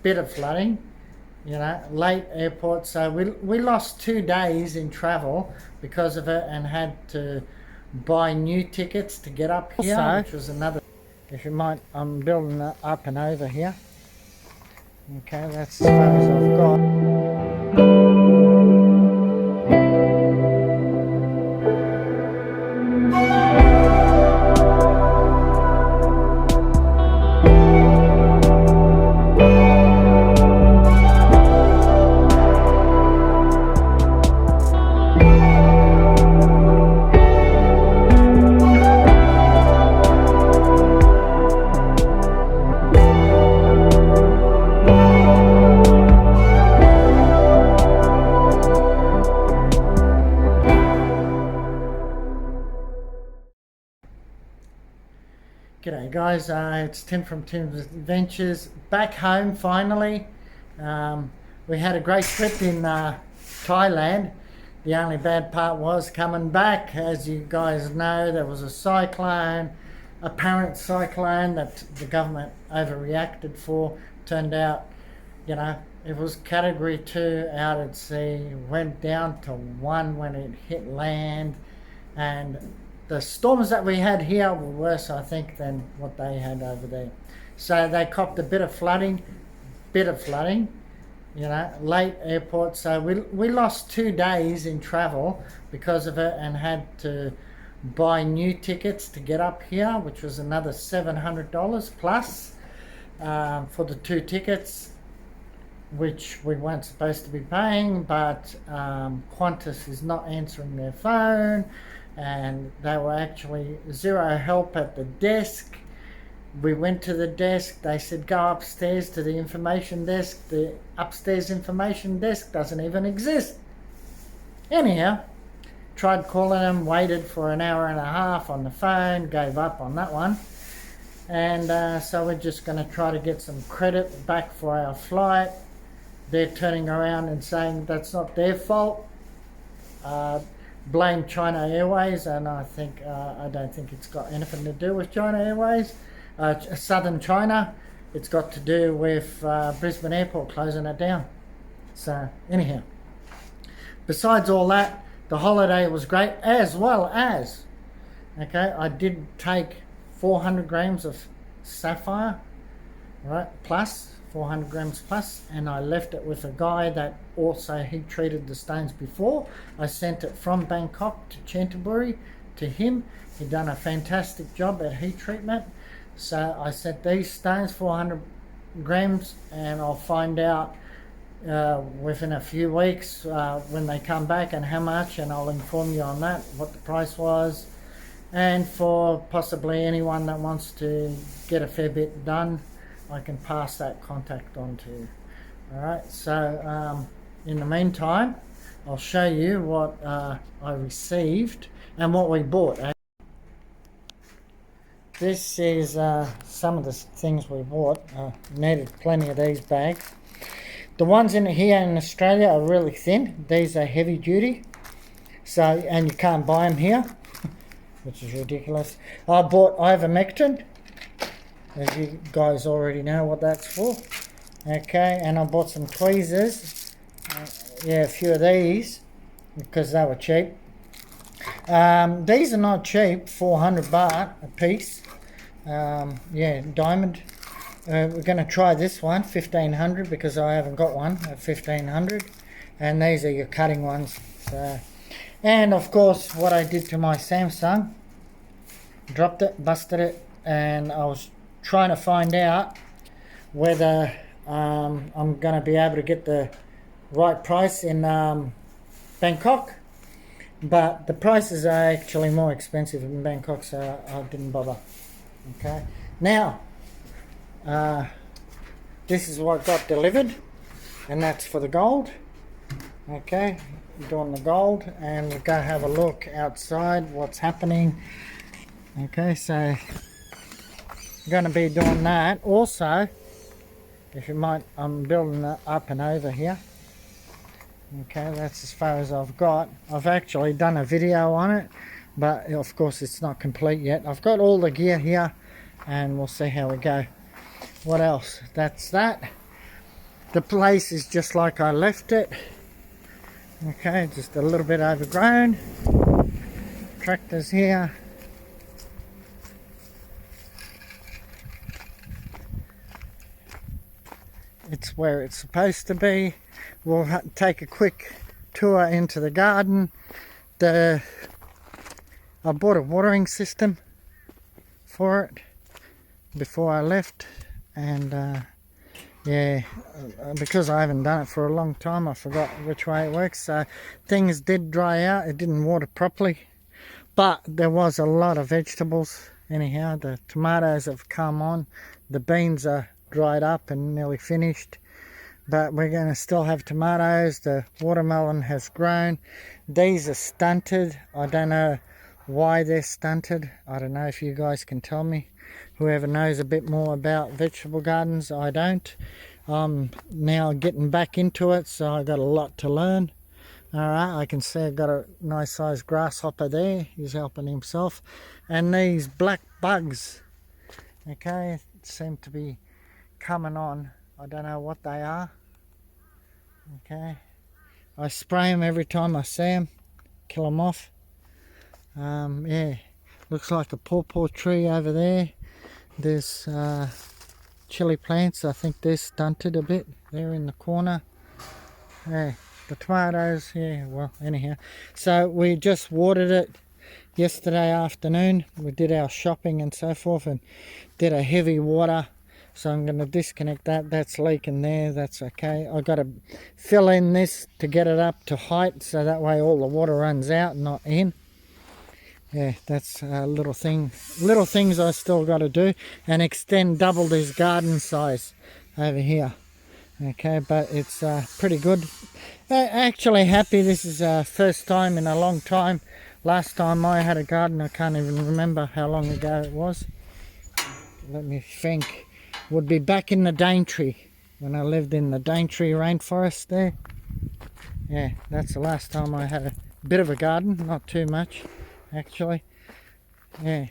bit of flooding, late airport. So we lost 2 days in travel because of it and had to buy new tickets to get up here, also, which was another. If you might, I'm building up and over here. Okay, that's as far as I've got. G'day guys, it's Tim from Tim's Adventures, back home finally. We had a great trip in Thailand. The only bad part was coming back. As you guys know, there was a cyclone, apparent cyclone that the government overreacted for. Turned out, it was category 2 out at sea, went down to 1 when it hit land, and the storms that we had here were worse, I think, than what they had over there. So they copped a bit of flooding, late airport. So we lost 2 days in travel because of it and had to buy new tickets to get up here, which was another $700 plus for the 2 tickets, which we weren't supposed to be paying, but Qantas is not answering their phone. And they were actually zero help at the desk. We went to the desk, they said go upstairs to the information desk. The upstairs information desk doesn't even exist. Anyhow, tried calling them, waited for an hour and a half on the phone, gave up on that one. And so we're just going to try to get some credit back for our flight. They're turning around and saying that's not their fault. Blame China Airways, and I don't think it's got anything to do with China Airways, Southern China. It's got to do with Brisbane Airport closing it down. So anyhow, besides all that, the holiday was great, as well as, I did take 400 grams of sapphire, right, plus 400 grams plus, and I left it with a guy that also heat treated the stones before. I sent it from Bangkok to Canterbury to him. He'd done a fantastic job at heat treatment. So I sent these stones 400 grams, and I'll find out within a few weeks when they come back and how much, and I'll inform you on that, what the price was. And for possibly anyone that wants to get a fair bit done, I can pass that contact on to you. Alright, so in the meantime, I'll show you what I received and what we bought. This is some of the things we bought. Needed plenty of these bags. The ones in here in Australia are really thin. These are heavy duty. So, and you can't buy them here, which is ridiculous. I bought ivermectin. As you guys already know what that's for. Okay, and I bought some tweezers. A few of these because they were cheap. These are not cheap, 400 baht a piece. Diamond. We're going to try this one, 1500, because I haven't got one at 1500. And these are your cutting ones. So, and of course, what I did to my Samsung, dropped it, busted it, and I was trying to find out whether I'm going to be able to get the right price in Bangkok, but the prices are actually more expensive in Bangkok, so I didn't bother. Okay, now this is what got delivered, and that's for the gold. Okay, doing the gold, and we'll go have a look outside what's happening. Okay, so going to be doing that. Also, if you might, I'm building up and over here. Okay, that's as far as I've got. I've actually done a video on it, but of course it's not complete yet. I've got all the gear here, and we'll see how we go. What else? That's that. The place is just like I left it. Okay, just a little bit overgrown. Tractors here. It's where it's supposed to be. We'll take a quick tour into the garden. I bought a watering system for it before I left, and yeah, because I haven't done it for a long time, I forgot which way it works. So things did dry out. It didn't water properly, but there was a lot of vegetables. Anyhow, the tomatoes have come on. The beans are dried up and nearly finished, but we're going to still have tomatoes. The watermelon has grown. These are stunted. I don't know why they're stunted. I don't know if you guys can tell me. Whoever knows a bit more about vegetable gardens, I don't. I'm now getting back into it, so I got a lot to learn. Alright, I can see I've got a nice sized grasshopper there. He's helping himself. And these black bugs, okay, seem to be coming on. I don't know what they are. Okay, I spray them every time I see them, kill them off. Yeah, looks like a pawpaw tree over there. There's chili plants. I think they're stunted a bit. They're in the corner. Yeah, the tomatoes. Yeah, well, anyhow. So we just watered it yesterday afternoon. We did our shopping and so forth, and did a heavy water. So I'm going to disconnect that. That's leaking there. That's okay. I've got to fill in this to get it up to height, so that way all the water runs out, not in. Yeah, that's little things I still got to do, and extend double this garden size over here. Okay, but it's pretty good. Actually happy. This is first time in a long time. Last time I had a garden, I can't even remember how long ago it was. Let me think. Would be back in the Daintree, when I lived in the Daintree rainforest there. Yeah, that's the last time I had a bit of a garden, not too much. Actually, yeah.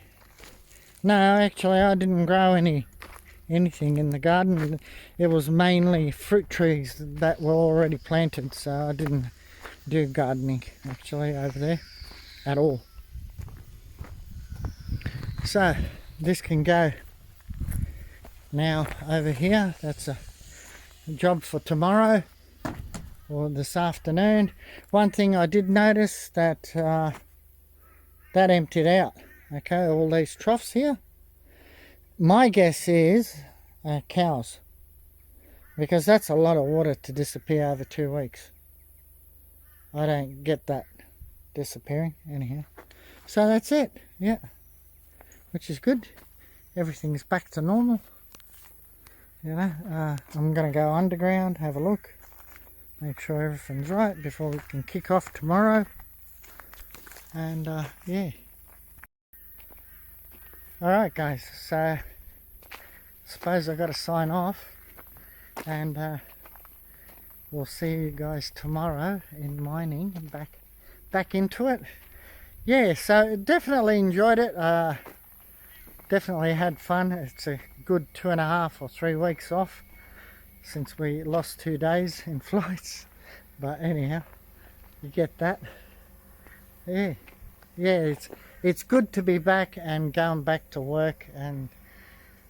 No, actually I didn't grow anything in the garden. It was mainly fruit trees that were already planted, so I didn't do gardening actually over there at all. So this can go now over here. That's a job for tomorrow or this afternoon. One thing I did notice that that emptied out. Okay, all these troughs here. My guess is cows, because that's a lot of water to disappear over 2 weeks. I don't get that disappearing anyhow. So that's it, yeah, which is good. Everything's back to normal. You know, I'm going to go underground, have a look, make sure everything's right before we can kick off tomorrow. And yeah, alright guys, so suppose I gotta sign off, and we'll see you guys tomorrow in mining and back into it. Yeah, so definitely enjoyed it. Definitely had fun. It's a good 2.5 or 3 weeks off since we lost 2 days in flights, but anyhow, you get that. Yeah, it's good to be back and going back to work and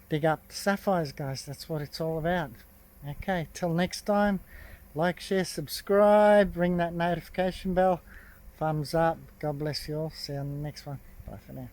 dig up the sapphires, guys. That's what it's all about. Okay, till next time, like, share, subscribe, ring that notification bell, thumbs up. God bless you all. See you on the next one. Bye for now.